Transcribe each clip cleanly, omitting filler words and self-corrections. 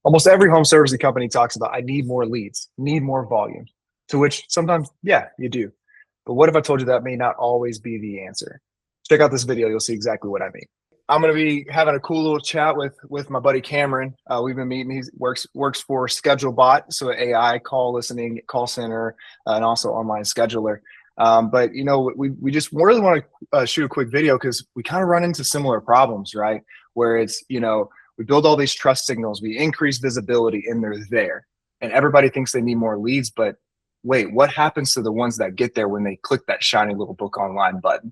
almost every home servicing company talks about, I need more leads, need more volume, to which sometimes, yeah, you do. But what if I told you that may not always be the answer? Check out this video. You'll see exactly what I mean. I'm going to be having a cool little chat with my buddy Cameron. We've been meeting. He works for Schedulebot, so AI call listening, call center, and also online scheduler. But we just really want to shoot a quick video because we kind of run into similar problems, right? Where it's we build all these trust signals, we increase visibility, and they're there, and everybody thinks they need more leads, but wait, what happens to the ones that get there when they click that shiny little book online button?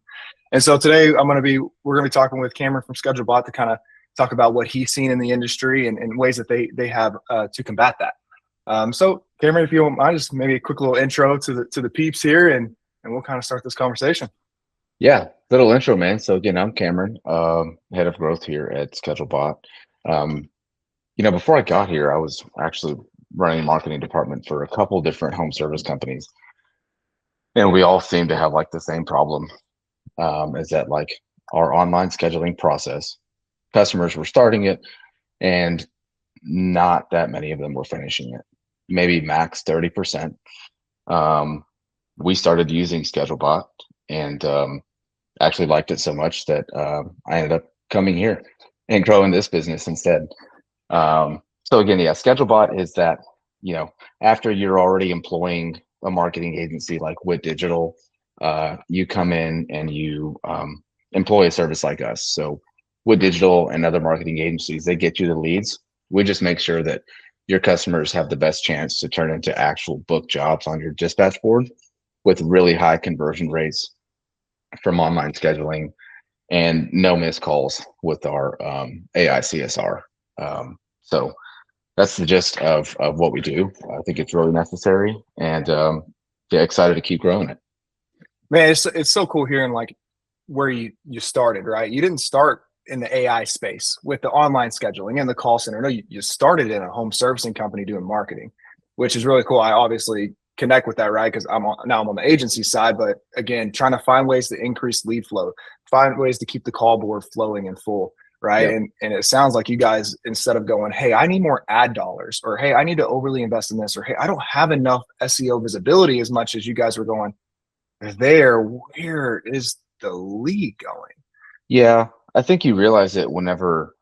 And so today we're going to be talking with Cameron from Schedulebot to kind of talk about what he's seen in the industry and ways that they have to combat that. So Cameron, if you don't mind, just maybe a quick little intro to the peeps here, and we'll kind of start this conversation. Yeah, little intro, man. So again, I'm Cameron, head of growth here at Schedulebot. Before I got here, I was actually running marketing department for a couple different home service companies, and we all seem to have like the same problem. Is that like our online scheduling process, customers were starting it and not that many of them were finishing it, maybe max 30%. We started using Schedulebot and actually liked it so much that I ended up coming here and growing this business instead. So again, yeah, Schedulebot is that, after you're already employing a marketing agency like Wit Digital, you come in and you employ a service like us. So Wit Digital and other marketing agencies, they get you the leads. We just make sure that your customers have the best chance to turn into actual book jobs on your dispatch board with really high conversion rates from online scheduling and no missed calls with our AI CSR. So that's the gist of what we do. I think it's really necessary, and excited to keep growing it. Man, it's so cool hearing like where you started, right? You didn't start in the AI space with the online scheduling and the call center. No, you started in a home servicing company doing marketing, which is really cool. I obviously connect with that, right? Because I'm on the agency side, but again, trying to find ways to increase lead flow, find ways to keep the call board flowing and full, right? Yep. And it sounds like you guys, instead of going, hey, I need more ad dollars, or hey, I need to overly invest in this, or hey, I don't have enough SEO visibility, as much as you guys were going, where is the lead going? Yeah, I think you realize it whenever,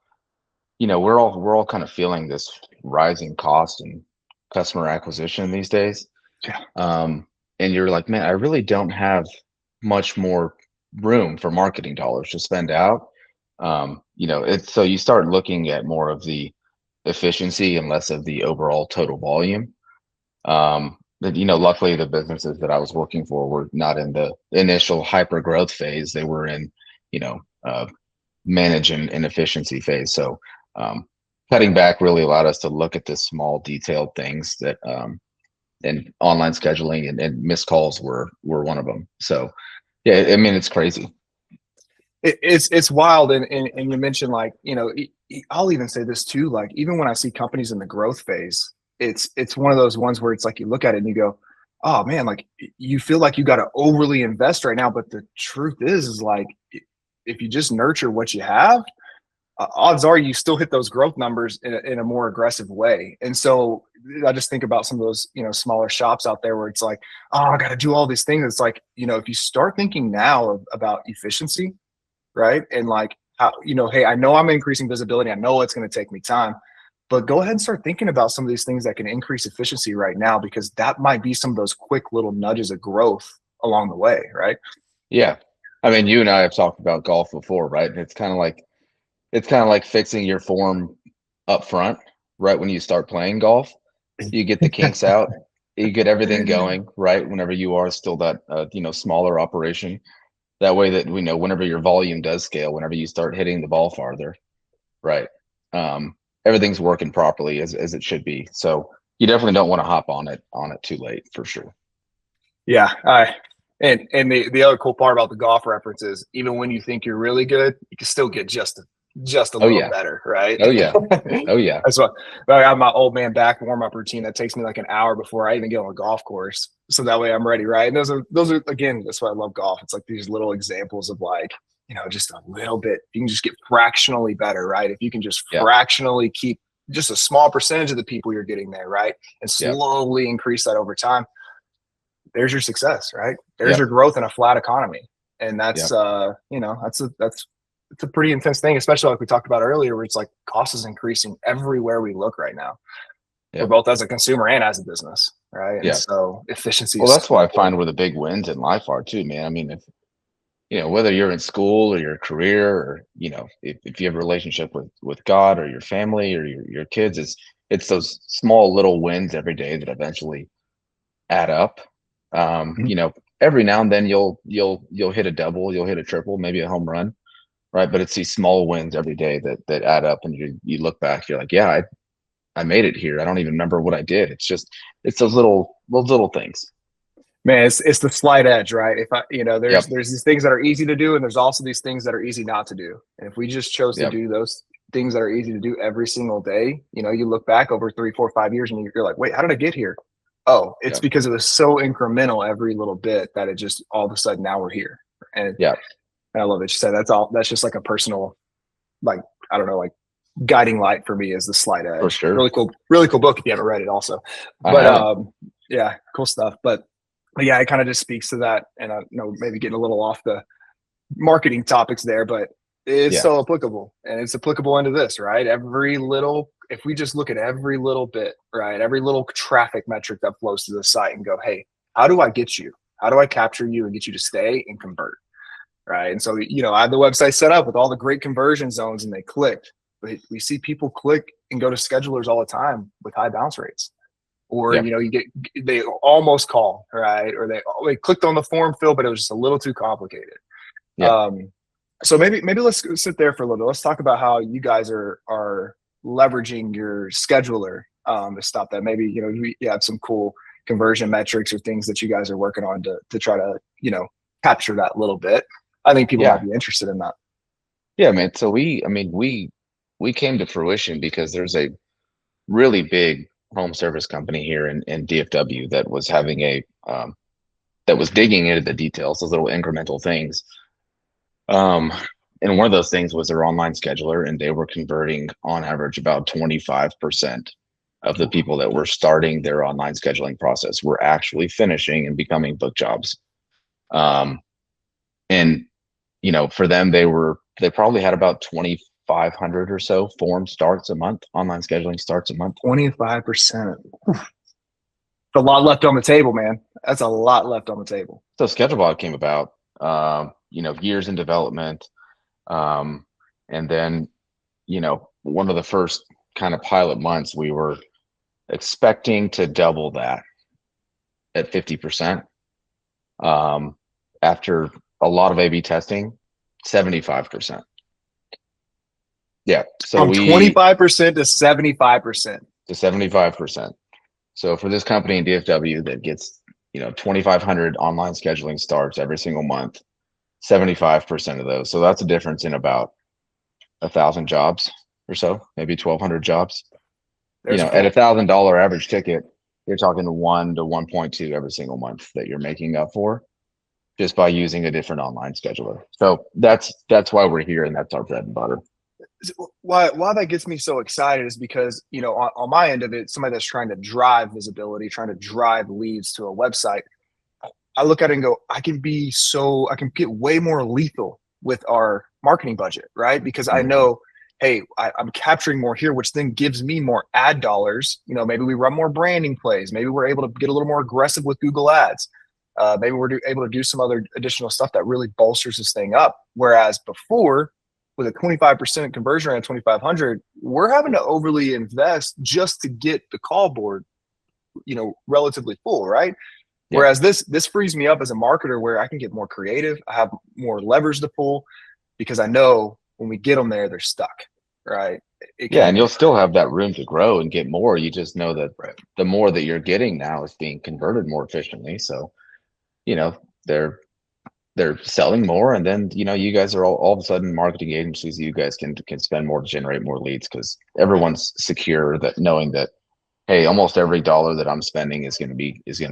we're all kind of feeling this rising cost and customer acquisition these days. Yeah. And you're like, man, I really don't have much more room for marketing dollars to spend out. So you start looking at more of the efficiency and less of the overall total volume. Luckily the businesses that I was working for were not in the initial hyper growth phase. They were in, manage and efficiency phase. So cutting back really allowed us to look at the small detailed things that and online scheduling and missed calls were one of them. So yeah, I mean, it's crazy. It's wild. And you mentioned like, I'll even say this too, like even when I see companies in the growth phase, it's one of those ones where it's like you look at it and you go, oh man, like you feel like you got to overly invest right now. But the truth is like, if you just nurture what you have, odds are you still hit those growth numbers in a more aggressive way. And so I just think about some of those, smaller shops out there where it's like, oh, I got to do all these things. It's like, if you start thinking now about efficiency, right? And like, how, hey, I know I'm increasing visibility. I know it's going to take me time, but go ahead and start thinking about some of these things that can increase efficiency right now, because that might be some of those quick little nudges of growth along the way, right? Yeah. I mean, you and I have talked about golf before, right? And it's kind of like fixing your form up front, right? When you start playing golf, you get the kinks out, you get everything going, right? Whenever you are still that, smaller operation, that way that whenever your volume does scale, whenever you start hitting the ball farther, right? Everything's working properly as it should be. So you definitely don't want to hop on it too late, for sure. Yeah. And the other cool part about the golf reference is even when you think you're really good, you can still get just a little better, right? Oh yeah. Oh yeah. That's what I have my old man back warm-up routine that takes me like an hour before I even get on a golf course. So that way I'm ready, right? And those are again, that's why I love golf. It's like these little examples of like, just a little bit, you can just get fractionally better, right? If you can just fractionally keep just a small percentage of the people you're getting there, right? And Yep. slowly increase that over time. There's your success, right? There's Yep. your growth in a flat economy. And that's, Yep. it's a pretty intense thing, especially like we talked about earlier, where it's like cost is increasing everywhere we look right now. For Yep. both as a consumer and as a business, right? And Yeah. so efficiency Well, is that's so why I important. find where the big wins in life are too, man. I mean, if whether you're in school or your career, or if you have a relationship with God or your family or your kids, it's those small little wins every day that eventually add up. Mhm. Every now and then you'll hit a double, you'll hit a triple, maybe a home run, right? But it's these small wins every day that add up, and you look back, you're like, yeah, I made it here. I don't even remember what I did. It's those little things. Man, it's the slight edge, right? If I, Yep. there's these things that are easy to do, and there's also these things that are easy not to do. And if we just chose to Yep. do those things that are easy to do every single day, you look back over 3, 4, 5 years, and you're like, wait, how did I get here? Oh, it's Yep. because it was so incremental every little bit that it just all of a sudden now we're here. And, Yep. and I love that you said that's all. That's just like a personal, like, I don't know, like guiding light for me is the slight For edge. sure. Really cool book if you haven't read it also. I But haven't. yeah, cool stuff. But yeah, it kind of just speaks to that. And I know maybe getting a little off the marketing topics there, but it's Yeah. so applicable, and it's applicable into this, right? If we just look at every little bit, right? Every little traffic metric that flows to the site and go, hey, how do I get you? How do I capture you and get you to stay and convert? Right. And so, I had the website set up with all the great conversion zones and they clicked. But we see people click and go to schedulers all the time with high bounce rates. Or, Yep. they almost call, right? Or they clicked on the form fill, but it was just a little too complicated. Yep. So maybe let's sit there for a little bit. Let's talk about how you guys are leveraging your scheduler to stop that. Maybe, you have some cool conversion metrics or things that you guys are working on to try to, capture that little bit. I think people might Yeah. be interested in that. Yeah, man. So we came to fruition because there's a really big home service company here in DFW that was having that was digging into the details, those little incremental things. Um, and one of those things was their online scheduler, and they were converting on average about 25% of the people that were starting their online scheduling process were actually finishing and becoming book jobs. And for them, they probably had about 2,500 or so form starts a month, online scheduling starts a month. 25%. It's a lot left on the table, man. That's a lot left on the table. So Schedulebot came about, years in development. And then, one of the first kind of pilot months, we were expecting to double that at 50%. After a lot of A/B testing, 75%. Yeah. So From 25% to 75%. to 75%. So for this company in DFW that gets, 2,500 online scheduling starts every single month, 75% of those. So that's a difference in about 1,000 jobs or so, maybe 1,200 jobs. There's a At point. $1,000 average ticket, you're talking 1 to 1.2 every single month that you're making up for just by using a different online scheduler. So that's why we're here, and that's our bread and butter. Why that gets me so excited is because, on my end of it, somebody that's trying to drive visibility, trying to drive leads to a website, I look at it and go, I can get way more lethal with our marketing budget, right? Because I know, hey, I'm capturing more here, which then gives me more ad dollars. Maybe we run more branding plays. Maybe we're able to get a little more aggressive with Google ads. Maybe we're able to do some other additional stuff that really bolsters this thing up. Whereas before, with a 25% conversion rate at 2,500, we're having to overly invest just to get the call board, relatively full, right? Yeah. Whereas this frees me up as a marketer where I can get more creative. I have more levers to pull because I know when we get them there, they're stuck, right? And you'll still have that room to grow and get more. You just know that right. the more that you're getting now is being converted more efficiently. So, they're selling more, and then you guys are all of a sudden marketing agencies. You guys can spend more to generate more leads because everyone's secure that knowing that, hey, almost every dollar that I'm spending is going to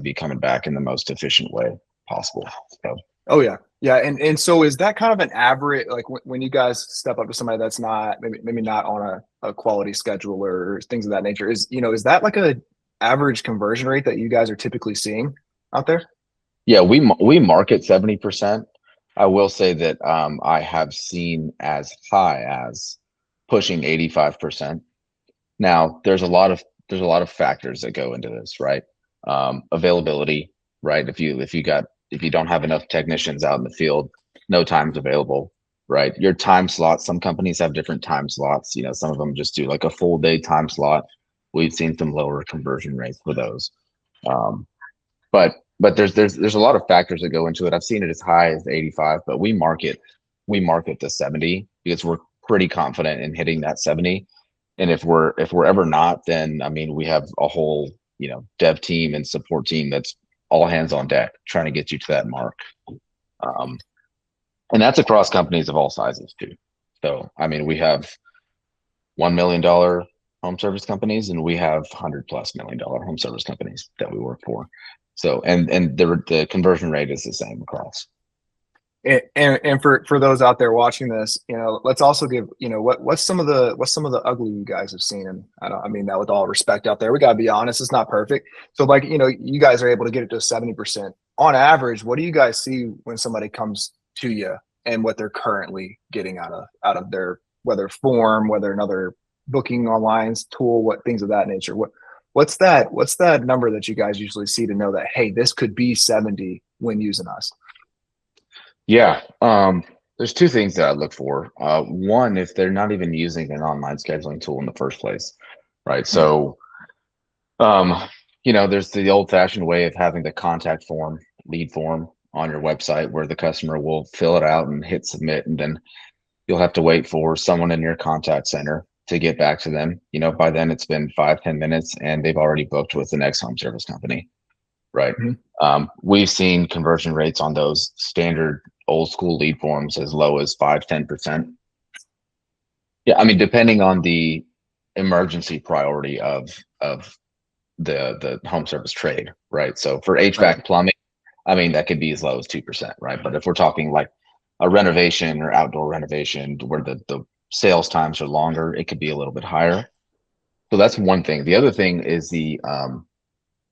be coming back in the most efficient way possible. So Oh yeah, yeah, and so is that kind of an average? Like when you guys step up to somebody that's not maybe not on a quality schedule or things of that nature, is that like a average conversion rate that you guys are typically seeing out there? Yeah, we market 70%. I will say that I have seen as high as pushing 85%. Now, there's a lot of factors that go into this, right? Availability, right? If you don't have enough technicians out in the field, no time's available, right? Your time slots, some companies have different time slots. Some of them just do like a full day time slot. We've seen some lower conversion rates for those. Um, but there's a lot of factors that go into it. I've seen it as high as 85, but we market to 70 because we're pretty confident in hitting that 70. And if we're ever not, then I mean we have a whole dev team and support team that's all hands on deck trying to get you to that mark. Um, and that's across companies of all sizes too. So I mean we have $1 million home service companies, and we have $100+ million home service companies that we work for. So and the conversion rate is the same across. And for those out there watching this, let's also give, what's some of the ugly you guys have seen. And I mean that with all respect out there. We gotta be honest, it's not perfect. So like, you guys are able to get it to 70%. On average, what do you guys see when somebody comes to you and what they're currently getting out of their, whether form, whether another booking online tool, what things of that nature? What's that number that you guys usually see to know that, hey, this could be 70 when using us? Yeah. There's two things that I look for. One, if they're not even using an online scheduling tool in the first place, right? So, um, there's the old-fashioned way of having the contact form, lead form on your website where the customer will fill it out and hit submit, and then you'll have to wait for someone in your contact center to get back to them. By then it's been 5-10 minutes and they've already booked with the next home service company, right? Mhm. We've seen conversion rates on those standard old school lead forms as low as 5-10%. Yeah, I mean, depending on the emergency priority of the home service trade, right? So for Right. HVAC plumbing, I mean, that could be as low as 2%, right? But if we're talking like a renovation or outdoor renovation where the sales times are longer, it could be a little bit higher. So that's one thing. The other thing is the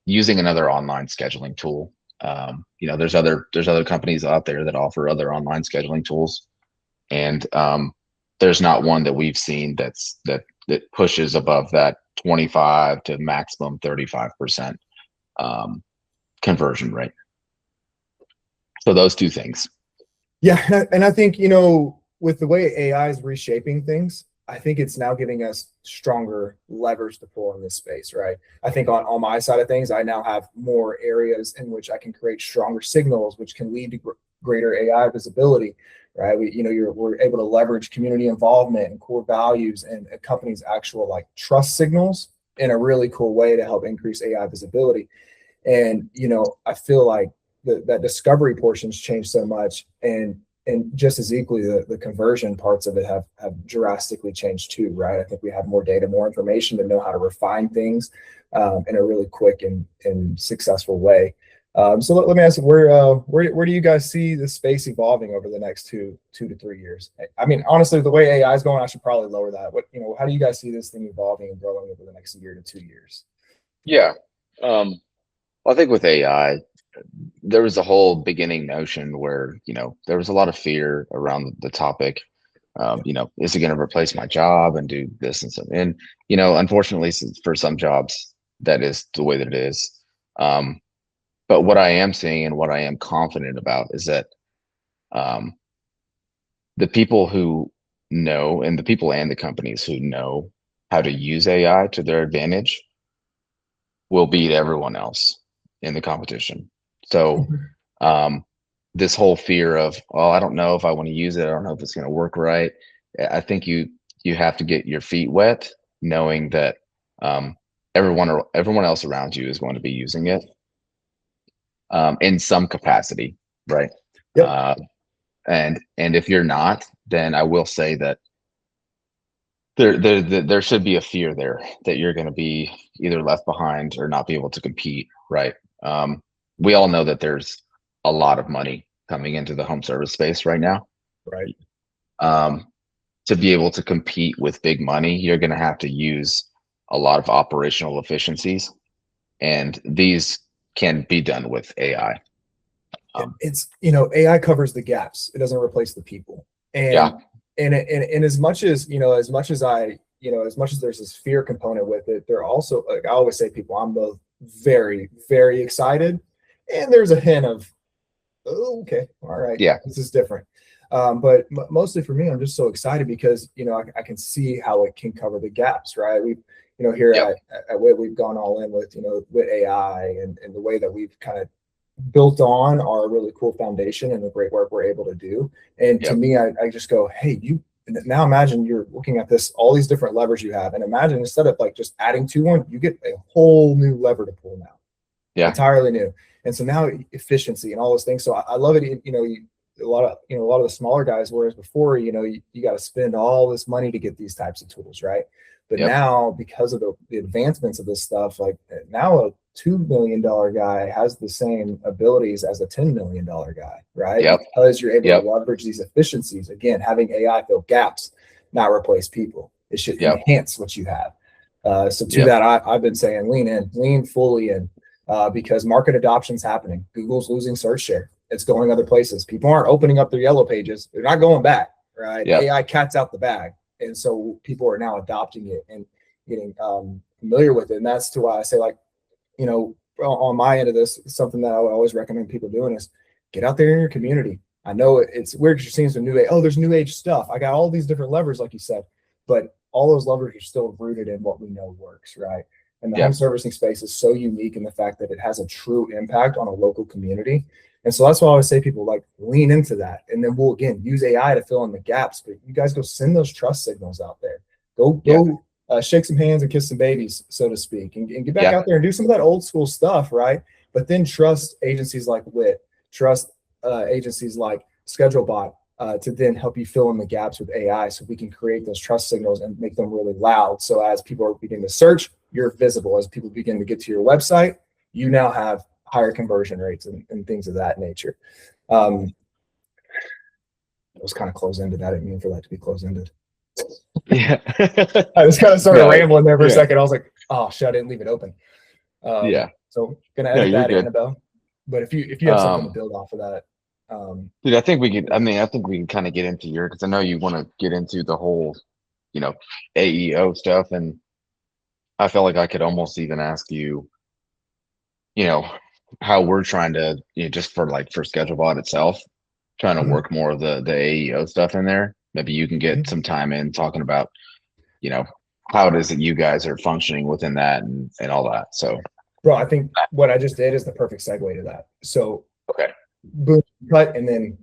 using another online scheduling tool. There's other companies out there that offer other online scheduling tools, and there's not one that we've seen that pushes above that 25 to maximum 35% conversion rate. So those two things. Yeah, and I think, with the way AI is reshaping things, I think it's now giving us stronger levers to pull in this space, right? I think on my side of things, I now have more areas in which I can create stronger signals, which can lead to greater AI visibility, right? We're able to leverage community involvement and core values and a company's actual like trust signals in a really cool way to help increase AI visibility. And I feel like that discovery portion's changed so much, and just as equally the conversion parts of it have drastically changed too, right? I think we have more data, more information to know how to refine things in a really quick and successful way. So let me ask you, where do you guys see the space evolving over the next 2 to 3 years? I mean, honestly, the way AI is going, I should probably lower that. How do you guys see this thing evolving and growing over the next year to 2 years? Yeah. Well, I think with AI, there was a whole beginning notion where there was a lot of fear around the topic. Is it going to replace my job and do this and so? And unfortunately, for some jobs, that is the way that it is. But what I am seeing and what I am confident about is that um, the people who know, and the people and the companies who know how to use AI to their advantage will beat everyone else in the competition. So um, this whole fear of, oh, I don't know if I want to use it. I don't know if it's going to work right. I think you have to get your feet wet, knowing that um, everyone else around you is going to be using it in some capacity, right? Yep. And if you're not, then I will say that there should be a fear there that you're going to be either left behind or not be able to compete, right? We all know that there's a lot of money coming into the home service space right now. Right. To be able to compete with big money, you're going to have to use a lot of operational efficiencies, and these can be done with AI. It's, you know, AI covers the gaps. It doesn't replace the people. And Yeah. and as much as, you know, as much as there's this fear component with it, there also, like I always say, people, I'm both very, very excited, and there's a hint of, oh, okay, all right, Yeah. this is different. But mostly for me, I'm just so excited because, you know, I can see how it can cover the gaps, right? We've, you know, here at WIT, we've gone all in with, you know, with AI and the way that we've kind of built on our really cool foundation and the great work we're able to do. And to me, I just go, hey, you now imagine you're looking at this, all these different levers you have, and imagine instead of like just adding to one, you get a whole new lever to pull now. Yeah. Entirely new. And so now efficiency and all those things. So I love it. You know, a lot of the smaller guys, whereas before, you know, you got to spend all this money to get these types of tools, right? But now, because of the advancements of this stuff, like now a $2 million guy has the same abilities as a $10 million guy, right? Because you're able to leverage these efficiencies. Again, having AI fill gaps, not replace people. It should enhance what you have. So to that, I've been saying lean fully in, because market adoption's happening. Google's losing search share. It's going other places. People aren't opening up their yellow pages. They're not going back, right? AI cat's out the bag. And so people are now adopting it and getting familiar with it. And that's to why I say, like, you know, on my end of this, something that I would always recommend people doing is get out there in your community. I know it's weird because you're seeing some new age. Oh, there's new age stuff. I got all these different levers, like you said, but all those levers are still rooted in what we know works, right? And the home servicing space is so unique in the fact that it has a true impact on a local community. And so that's why I always say, people, like, lean into that. And then we'll, again, use AI to fill in the gaps. But you guys go send those trust signals out there. Go shake some hands and kiss some babies, so to speak, and get back out there and do some of that old school stuff, right? But then trust agencies like WIT, trust agencies like Schedulebot to then help you fill in the gaps with AI, so we can create those trust signals and make them really loud. So as people are beginning to search, you're visible. As people begin to get to your website, you now have higher conversion rates and things of that nature. It was kind of close-ended. I didn't mean for that to be close-ended. I just kind of started rambling there for a second. I was like, oh shit, I didn't leave it open. So gonna edit that, Annabelle. But if you have something to build off of that. Dude, I think we can kind of get into your, because I know you want to get into the whole, you know, AEO stuff, and I felt like I could almost even ask you, you know, how we're trying to, you know, just for Schedulebot itself, trying to work more of the AEO stuff in there. Maybe you can get some time in talking about, you know, how it is that you guys are functioning within that and all that. So, bro, I think what I just did is the perfect segue to that. So, boom, cut, and then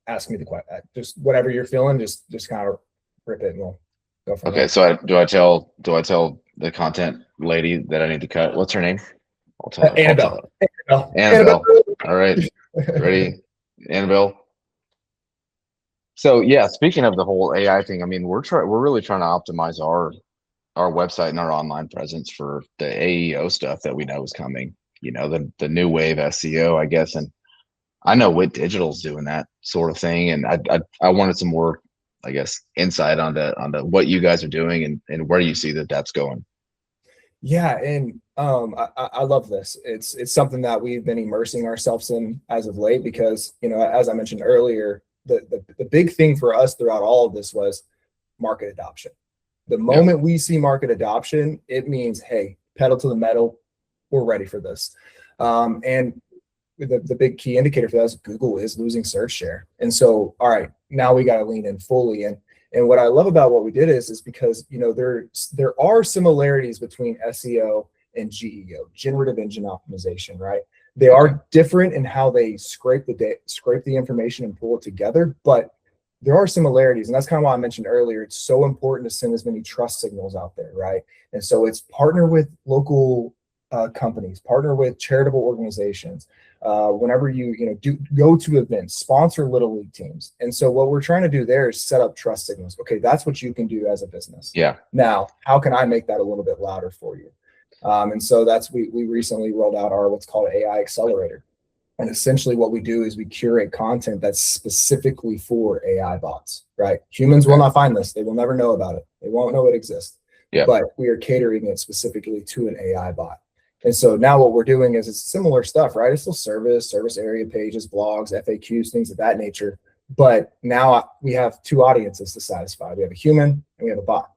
ask me the question. Just whatever you're feeling, just kind of rip it, and we'll go from there. So do I tell the content lady that I need to cut? What's her name? I'll tell her. Annabelle. Annabelle. All right. Ready? Annabelle. So yeah, speaking of the whole AI thing, I mean, we're really trying to optimize our website and our online presence for the AEO stuff that we know is coming. You know, the new wave SEO, I guess. And I know WIT Digital's doing that sort of thing, and I wanted some more, I guess, insight onto what you guys are doing and where you see that's going. Yeah, and I love this. It's something that we've been immersing ourselves in as of late, because, you know, as I mentioned earlier, the big thing for us throughout all of this was market adoption. The moment we see market adoption, it means, hey, pedal to the metal, we're ready for this. And the big key indicator for that is Google is losing search share. And so, all right, now we got to lean in fully. And what I love about what we did is because, you know, there are similarities between SEO and GEO, generative engine optimization, right? They are different in how they scrape the information and pull it together, but there are similarities. And that's kind of why I mentioned earlier, it's so important to send as many trust signals out there, right? And so it's partner with local companies, partner with charitable organizations. Whenever you go to events, sponsor little league teams. And so what we're trying to do there is set up trust signals. Okay, that's what you can do as a business. Yeah. Now, how can I make that a little bit louder for you? And so we recently rolled out our what's called AI Accelerator. And essentially what we do is we curate content that's specifically for AI bots, right? Humans will not find this. They will never know about it. They won't know it exists. Yeah. But we are catering it specifically to an AI bot. And so now what we're doing is it's similar stuff, right? It's still service area pages, blogs, FAQs, things of that nature. But now we have two audiences to satisfy. We have a human and we have a bot.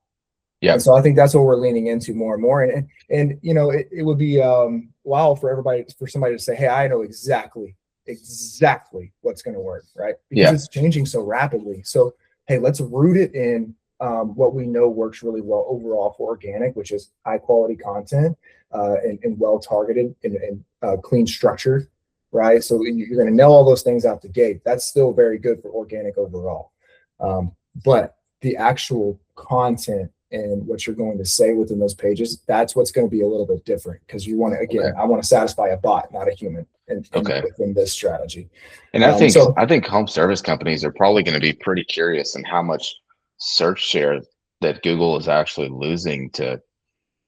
Yeah. And so I think that's what we're leaning into more and more. And you know, it would be wild for somebody to say, hey, I know exactly what's going to work, right? Because it's changing so rapidly. So, hey, let's root it in what we know works really well overall for organic, which is high quality content and well targeted and clean structured, right? So you're going to nail all those things out the gate. That's still very good for organic overall. But the actual content and what you're going to say within those pages, that's what's going to be a little bit different, because you want to, again, I want to satisfy a bot, not a human, and within this strategy. And I think home service companies are probably going to be pretty curious in how much search share that Google is actually losing to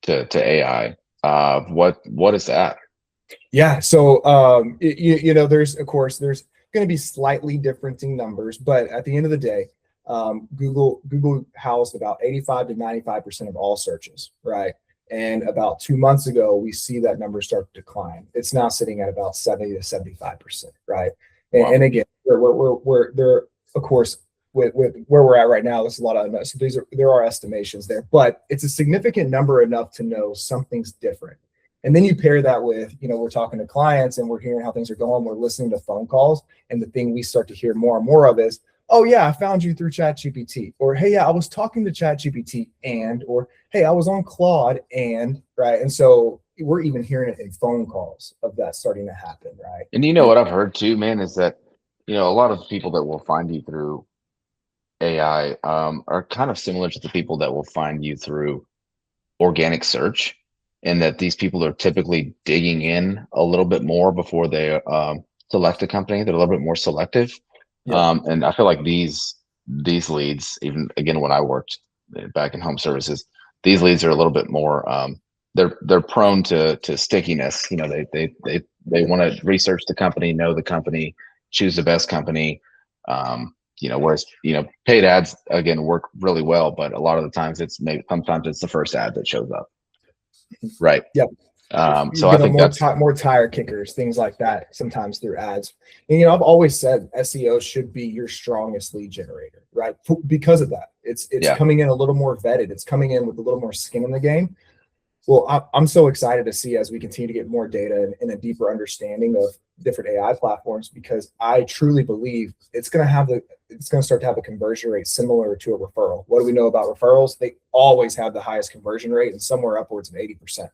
AI. What is that? Yeah. So you know, there's going to be slightly differing numbers, but at the end of the day, Google housed about 85 to 95% of all searches, right? And about 2 months ago, we see that number start to decline. It's now sitting at about 70 to 75%, right? Wow. And again, we're there, of course, with where we're at right now, there's a lot of, so there are estimations there, but it's a significant number enough to know something's different. And then you pair that with, you know, we're talking to clients and we're hearing how things are going. We're listening to phone calls, and the thing we start to hear more and more of is, oh yeah, I found you through ChatGPT, or hey, yeah, I was talking to ChatGPT or hey, I was on Claude right. And so we're even hearing it in phone calls of that starting to happen, right? And you know what I've heard too, man, is that, you know, a lot of people that will find you through AI are kind of similar to the people that will find you through organic search, and that these people are typically digging in a little bit more before they select a company. They're a little bit more selective. And I feel like these leads, even again when I worked back in home services, these leads are a little bit more they're prone to stickiness. You know, they want to research the company, know the company, choose the best company. You know, whereas, you know, paid ads again work really well, but a lot of the times sometimes it's the first ad that shows up. Right. Yep. So I think that's more tire kickers, things like that, sometimes through ads. And, you know, I've always said SEO should be your strongest lead generator, right? Because of that, it's coming in a little more vetted. It's coming in with a little more skin in the game. Well, I'm so excited to see as we continue to get more data and a deeper understanding of different AI platforms, because I truly believe it's going to start to have a conversion rate similar to a referral. What do we know about referrals? They always have the highest conversion rate, and somewhere upwards of 80%.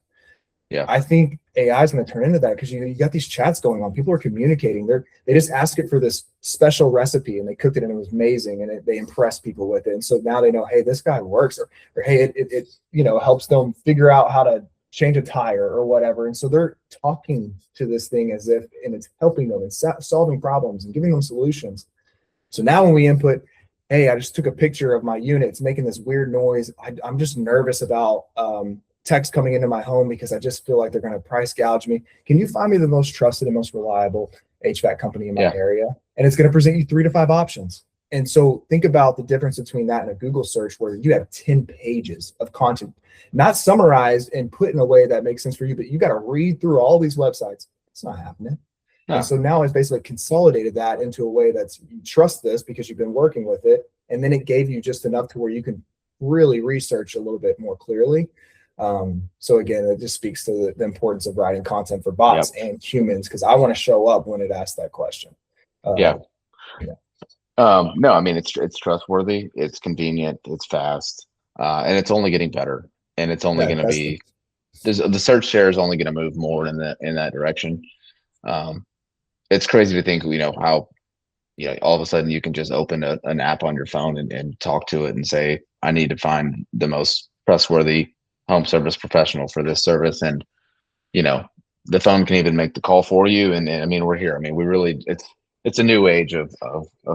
Yeah, I think AI is going to turn into that, because you got these chats going on. People are communicating. They just ask it for this special recipe, and they cooked it, and it was amazing, and they impressed people with it. And so now they know, hey, this guy works, or hey, it you know, helps them figure out how to change a tire or whatever. And so they're talking to this thing as if, and it's helping them and solving problems and giving them solutions. So now when we input, hey, I just took a picture of my unit, it's making this weird noise. I'm just nervous about text coming into my home because I just feel like they're going to price gouge me. Can you find me the most trusted and most reliable HVAC company in my area? And it's going to present you 3 to 5 options. And so think about the difference between that and a Google search, where you have 10 pages of content, not summarized and put in a way that makes sense for you, but you got to read through all these websites. It's not happening. No. And so now it's basically consolidated that into a way that's, you trust this because you've been working with it. And then it gave you just enough to where you can really research a little bit more clearly. So again, it just speaks to the importance of writing content for bots and humans, because I want to show up when it asks that question. No, I mean, it's trustworthy, it's convenient, it's fast, and it's only getting better. And it's only going to be, the search share is only going to move more in that direction. It's crazy to think, you know, how, you know, all of a sudden you can just open an app on your phone and talk to it and say, I need to find the most trustworthy home service professional for this service. And, you know, the phone can even make the call for you. And I mean, we're here. I mean, we really, it's a new age of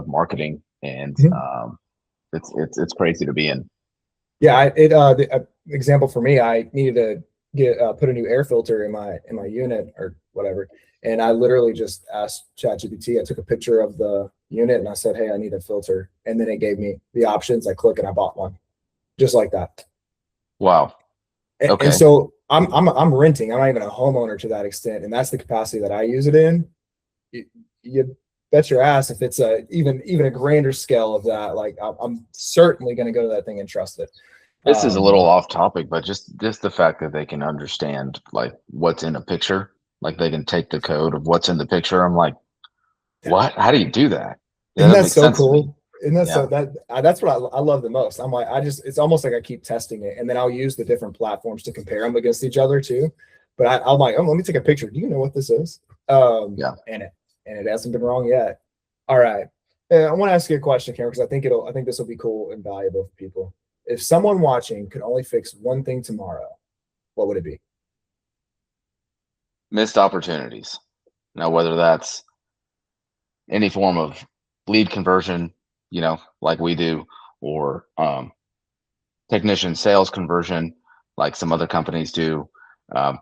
marketing, and it's crazy to be in. Yeah. The example for me, I needed to put a new air filter in my unit, or whatever. And I literally just asked ChatGPT. I took a picture of the unit and I said, hey, I need a filter. And then it gave me the options. I click and I bought one, just like that. Wow. Okay. And so I'm renting. I'm not even a homeowner to that extent, and that's the capacity that I use it in. You bet your ass if it's even a grander scale of that, like I'm certainly going to go to that thing and trust it. This is a little off topic, but just the fact that they can understand like what's in a picture, like they can take the code of what's in the picture. I'm like, what? How do you do that? Isn't that so cool? And that's Yeah. so that's what I love the most. I'm like, it's almost like I keep testing it, and then I'll use the different platforms to compare them against each other too. But I'm like, oh, let me take a picture. Do you know what this is? Yeah. And it hasn't been wrong yet. All right. I want to ask you a question, Karen, because I think this will be cool and valuable for people. If someone watching could only fix one thing tomorrow, what would it be? Missed opportunities. Now, whether that's any form of lead conversion, like we do, or technician sales conversion, like some other companies do, um,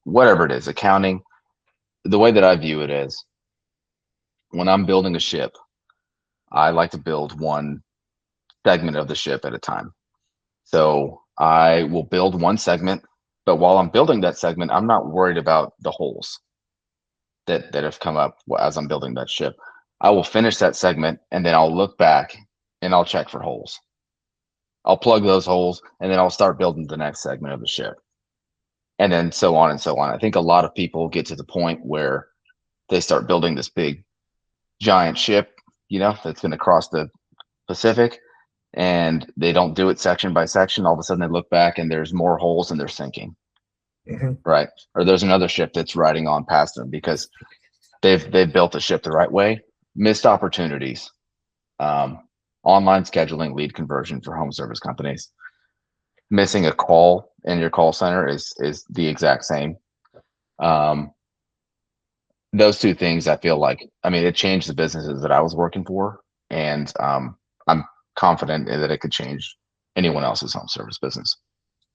whatever it is, accounting. The way that I view it is, when I'm building a ship, I like to build one segment of the ship at a time. So I will build one segment, but while I'm building that segment, I'm not worried about the holes that have come up as I'm building that ship. I will finish that segment and then I'll look back and I'll check for holes. I'll plug those holes and then I'll start building the next segment of the ship. And then so on and so on. I think a lot of people get to the point where they start building this big giant ship, that's going to cross the Pacific, and they don't do it section by section. All of a sudden they look back and there's more holes and they're sinking. Mm-hmm. Right. Or there's another ship that's riding on past them because they've built the ship the right way. Missed opportunities. Online scheduling, lead conversion for home service companies. Missing a call in your call center is the exact same. Those two things, I feel like, it changed the businesses that I was working for, and I'm confident that it could change anyone else's home service business.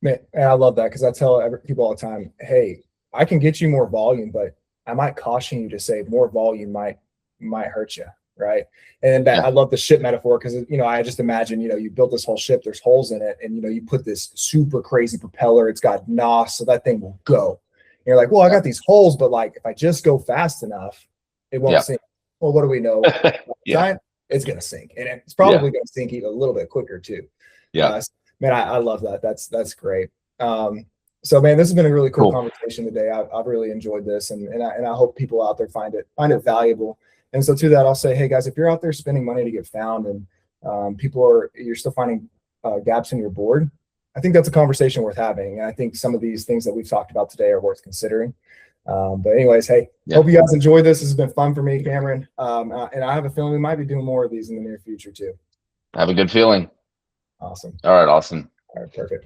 Man, and I love that because I tell people all the time, hey, I can get you more volume, but I might caution you to say more volume might hurt you, right? And I love the ship metaphor because I just imagine you built this whole ship, there's holes in it, and you put this super crazy propeller, it's got NOS, so that thing will go. And you're like, well, I got these holes, but like if I just go fast enough, it won't sink. Well, what do we know? It's gonna sink, and it's probably gonna sink even a little bit quicker too. Man, I love that. That's great. So man, this has been a really cool conversation today. I've really enjoyed this, and I hope people out there find it valuable. And so to that, I'll say, hey guys, if you're out there spending money to get found, and you're still finding gaps in your board, I think that's a conversation worth having. And I think some of these things that we've talked about today are worth considering. But anyways, hey, hope you guys enjoyed this. This has been fun for me, Cameron. And I have a feeling we might be doing more of these in the near future too. I have a good feeling. Awesome. All right, Austin. All right, perfect.